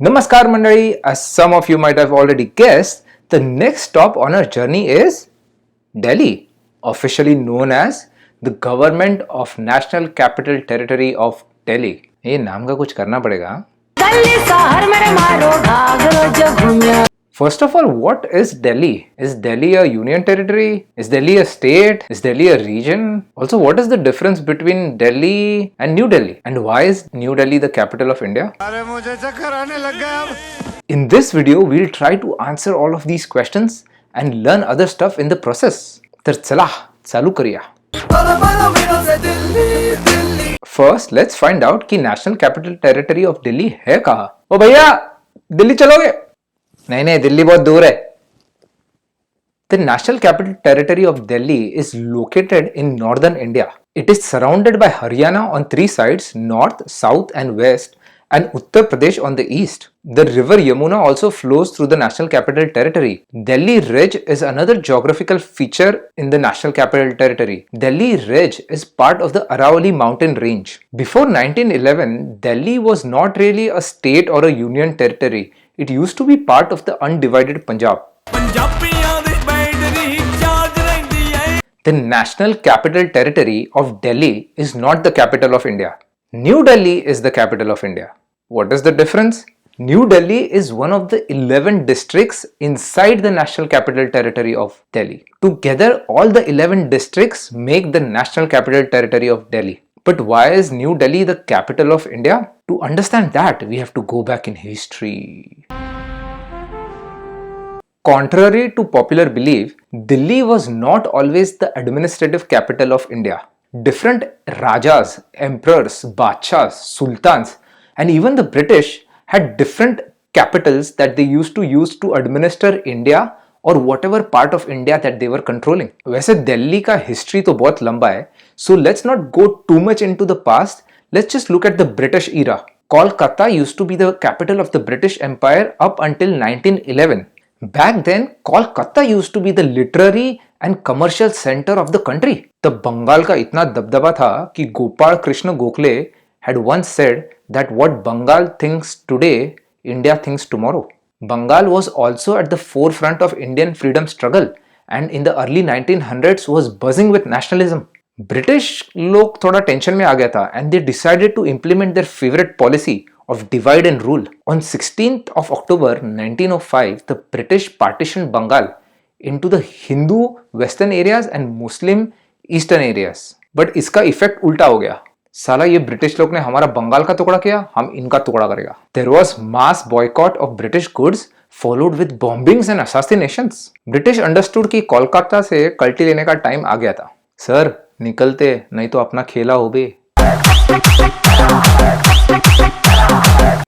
Namaskar Mandali, as some of you might have already guessed, the next stop on our journey is Delhi, officially known as the Government of National Capital Territory of Delhi. ये नाम का कुछ करना पड़ेगा. First of all, what is Delhi? Is Delhi a union territory? Is Delhi a state? Is Delhi a region? Also, what is the difference between Delhi and New Delhi? And why is New Delhi the capital of India? In this video, we'll try to answer all of these questions and learn other stuff in the process. तर चला, चालू करूया. First, let's find out कि National Capital Territory of Delhi है कहाँ? ओ भैया, दिल्ली चलोगे? नहीं, दिल्ली बहुत दूर है. The National Capital Territory of Delhi is located in northern India. It is surrounded by Haryana on three sides, north, south and west, and Uttar Pradesh on the east. The river Yamuna also flows through the National Capital Territory. Delhi Ridge is another geographical feature in the National Capital Territory. Delhi Ridge is part of the Aravalli mountain range. Before 1911, Delhi was not really a state or a union territory. It used to be part of the undivided Punjab. The National Capital Territory of Delhi is not the capital of India. New Delhi is the capital of India. What is the difference? New Delhi is one of the 11 districts inside the National Capital Territory of Delhi. Together, all the 11 districts make the National Capital Territory of Delhi. But why is New Delhi the capital of India? To understand that, we have to go back in history. Contrary to popular belief, Delhi was not always the administrative capital of India. Different Rajas, Emperors, Badshahs, Sultans, and even the British had different capitals that they used to use to administer India or whatever part of India that they were controlling. वैसे दिल्ली का history तो बहुत लंबा है, so let's not go too much into the past. Let's just look at the British era. Kolkata used to be the capital of the British Empire up until 1911. Back then, Kolkata used to be the literary and commercial center of the country. तब बंगाल का इतना दबदबा था कि Gopal Krishna Gokhale had once said that what Bengal thinks today, India thinks tomorrow. Bengal was also at the forefront of Indian freedom struggle and in the early 1900s was buzzing with nationalism. British लोग थोड़ा tension में आ गया था and they decided to implement their favorite policy of divide and rule. On 16th of October 1905, the British partitioned Bengal into the Hindu western areas and Muslim eastern areas. But इसका effect उल्टा हो गया. साला ये British लोग ने हमारा बंगाल का टुकड़ा किया, हम इनका टुकड़ा करेगा. There was mass boycott of British goods followed with bombings and assassinations. British understood कि कोलकाता से कल्टी लेने का टाइम आ गया था. सर निकलते नहीं तो अपना खेला हो बे.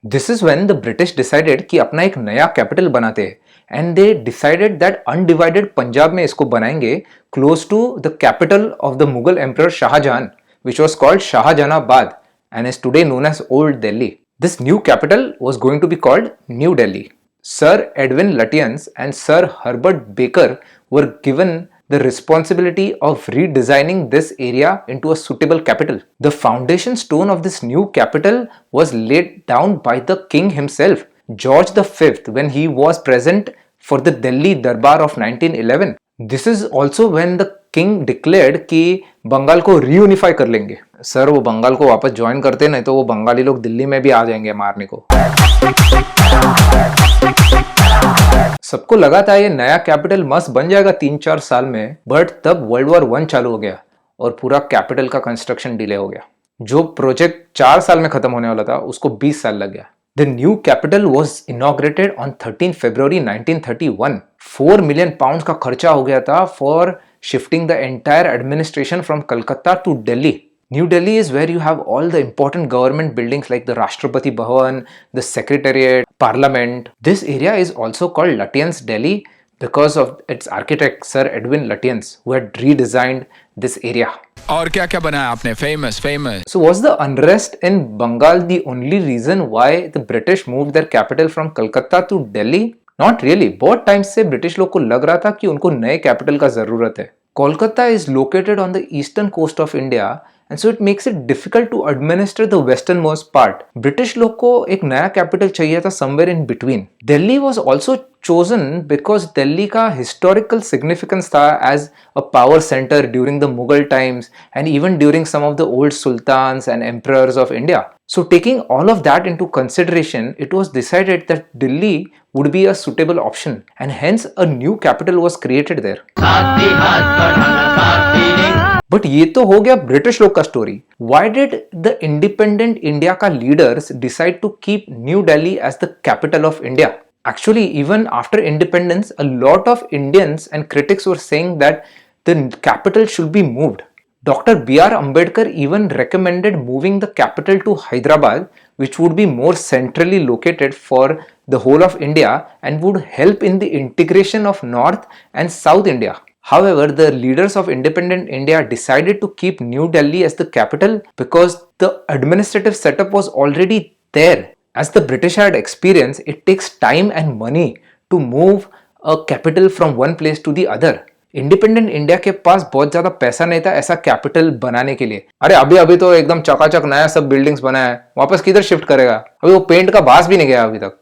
This is when the British decided कि अपना एक नया कैपिटल बनाते हैं and they decided that undivided Punjab में इसको बनाएंगे close to the capital of the Mughal Emperor Shah Jahan, which was called Shahjahanabad and is today known as Old Delhi. This new capital was going to be called New Delhi. Sir Edwin Lutyens and Sir Herbert Baker were given the responsibility of redesigning this area into a suitable capital. The foundation stone of this new capital was laid down by the king himself, George V, when he was present for the Delhi Darbar of 1911. This is also when the king declared कि बंगाल को reunify कर लेंगे. Sir वो बंगाल को वापस join करते नहीं तो वो बंगाली लोग दिल्ली में भी आ जाएंगे मारने को. सबको लगा था ये नया कैपिटल मस्त बन जाएगा 3-4 साल में, बट तब वर्ल्ड वॉर 1 चालू हो गया और पूरा कैपिटल का कंस्ट्रक्शन डिले हो गया. जो प्रोजेक्ट 4 साल में खत्म होने वाला था उसको 20 साल लग गया. The new capital was inaugurated on 13 February 1931. 4 million pounds का खर्चा हो गया था for shifting the entire administration from Calcutta to Delhi. New Delhi is where you have all the important government buildings like the Rashtrapati Bhavan, the Secretariat, Parliament. This area is also called Lutyens Delhi because of its architect Sir Edwin Lutyens, who had redesigned this area. और क्या क्या बनाया आपने? Famous. So was the unrest in Bengal the only reason why the British moved their capital from Calcutta to Delhi? Not really. बहुत time से British लोग को लग रहा था कि उनको नए कैपिटल का जरूरत है. Kolkata is located on the eastern coast of India and so it makes it difficult to administer the westernmost part. British लोग को एक नया कैपिटल चाहिए था somewhere in between. Delhi was also chosen because Delhi का historical significance था as a power center during the Mughal times and even during some of the old sultans and emperors of India. So taking all of that into consideration, it was decided that Delhi would be a suitable option and hence a new capital was created there. But ये तो हो गया British लोग का story. Why did the independent India का leaders decide to keep New Delhi as the capital of India? Actually, even after independence, a lot of Indians and critics were saying that the capital should be moved. Dr. B.R. Ambedkar even recommended moving the capital to Hyderabad, which would be more centrally located for the whole of India and would help in the integration of North and South India. However, the leaders of independent India decided to keep New Delhi as the capital because the administrative setup was already there. As the British had experienced, it takes time and money to move a capital from one place to the other. Independent India के पास बहुत ज्यादा पैसा नहीं था ऐसा capital बनाने के लिए. अरे अभी तो एकदम चकाचक नया सब बिल्डिंग्स बना है, वापस किधर शिफ्ट करेगा? अभी वो पेंट का बास भी नहीं गया अभी तक.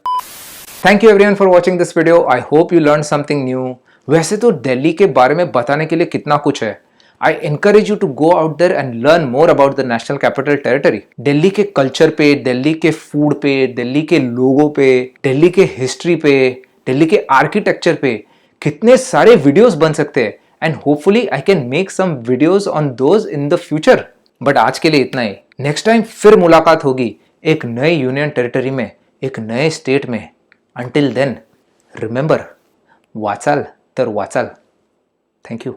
Thank you everyone for watching this video. I hope you learn something new. वैसे तो दिल्ली के बारे में बताने के लिए कितना कुछ है. I encourage you to go out there and learn more about the National Capital Territory. Delhi के कल्चर पे, दिल्ली के फूड पे, दिल्ली के लोगों पे, दिल्ली के हिस्ट्री पे, दिल्ली के आर्किटेक्चर पे कितने सारे वीडियोस बन सकते हैं and hopefully I can make some videos on those in the future. But आज के लिए इतना ही. नेक्स्ट टाइम फिर मुलाकात होगी एक नए यूनियन टेरिटरी में, एक नए स्टेट में. अंटिल देन रिमेंबर, वाचाल तर वाचाल. Thank you.